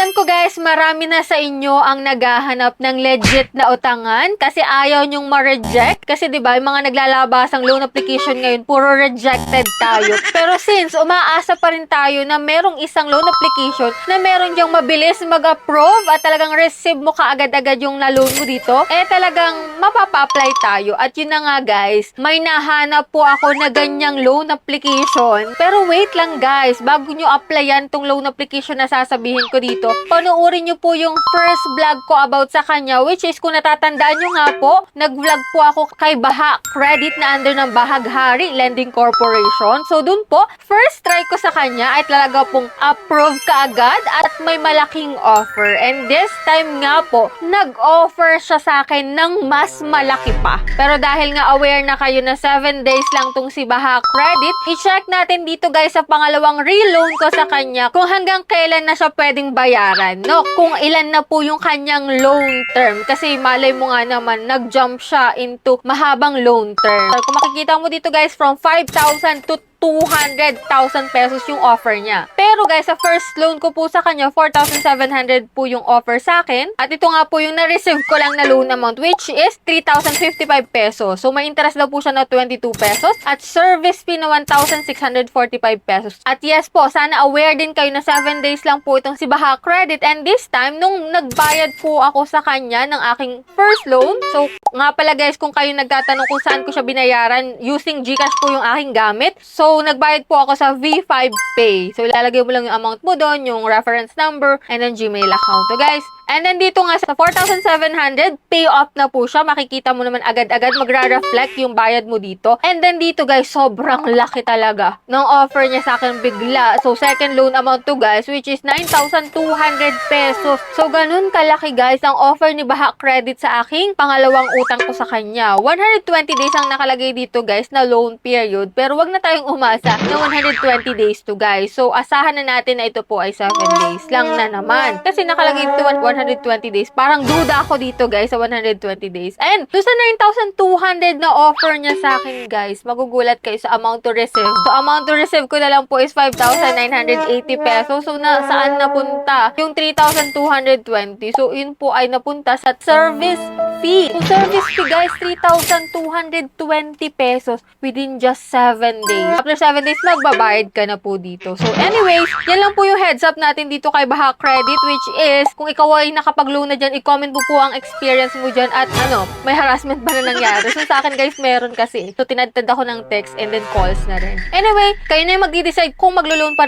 Alam ko guys, marami na sa inyo ang naghahanap ng legit na utangan kasi ayaw nyong ma-reject. Kasi 'di ba, yung mga naglalabasang loan application ngayon, puro rejected tayo. Pero since umaasa pa rin tayo na merong isang loan application na meron diyang mabilis mag-approve at talagang receive mo kaagad-agad yung na-loan mo dito, talagang mapapa-apply tayo. At yun na nga guys, may nahanap po ako na ganyang loan application. Pero wait lang guys, bago nyo applyan tong loan application na sasabihin ko dito, panoorin nyo po yung first vlog ko about sa kanya, which is kung natatandaan nyo nga po, nag-vlog po ako kay Baha Credit na under ng Bahaghari Lending Corporation. So dun po, first try ko sa kanya ay talaga pong approve kaagad at may malaking offer. And this time nga po, nag-offer siya sa akin ng mas malaki pa. Pero dahil nga aware na kayo na 7 days lang tong si Baha Credit, i-check natin dito guys sa pangalawang reloan ko sa kanya kung hanggang kailan na siya pwedeng bayaran, no? Kung ilan na po yung kanyang loan term. Kasi malay mo nga naman, nag-jump siya into mahabang loan term. Kung makikita mo dito guys, from 5,000 to 200,000 pesos yung offer niya. Pero guys, sa first loan ko po sa kanya, 4,700 po yung offer sa akin. At ito nga po yung na-receive ko lang na loan amount, which is 3,055 pesos. So, may interest daw po siya na 22 pesos at service fee na 1,645 pesos. At yes po, sana aware din kayo na 7 days lang po itong si Baha Credit. And this time, nung nagbayad po ako sa kanya ng aking first loan, so nga pala guys, kung kayo nagtatanong kung saan ko siya binayaran, using GCash po yung aking gamit. So, nagbayad po ako sa V5 Pay. So, ilalagay mo lang yung amount mo doon, yung reference number, and then Gmail account. So, guys, and then dito nga sa 4,700, pay off na po siya. Makikita mo naman agad-agad, magra-reflect yung bayad mo dito. And then dito guys, sobrang laki talaga ng offer niya sa akin bigla. So, second loan amount to guys, which is 9,200 pesos. So, ganun kalaki guys ang offer ni Baha Credit sa aking pangalawang utang ko sa kanya. 120 days ang nakalagay dito guys na loan period. Pero wag na tayong umasa na 120 days to guys. So, asahan na natin na ito po ay 7 days lang na naman. Kasi nakalagay ito 120 days. Parang duda ako dito guys sa 120 days. And doon sa 9,200 na offer niya sa akin guys, magugulat kayo sa amount to receive. So, amount to receive ko na lang po is 5,980 pesos. So, na saan napunta? Yung 3,220. So, yun po ay napunta sa service fee. So, service fee guys, 3,220 pesos within just 7 days. After 7 days, magbabayad ka na po dito. So, anyways, yan lang po yung heads up natin dito kay Baha Credit, which is, kung ikaw ay nakapag-loan na dyan, i-comment mo po ang experience mo dyan at may harassment ba na nangyari? So, sa akin guys, meron kasi. So, tinadtad ako ng text and then calls na rin. Anyway, kayo na yung magdi-decide kung maglo-loan pa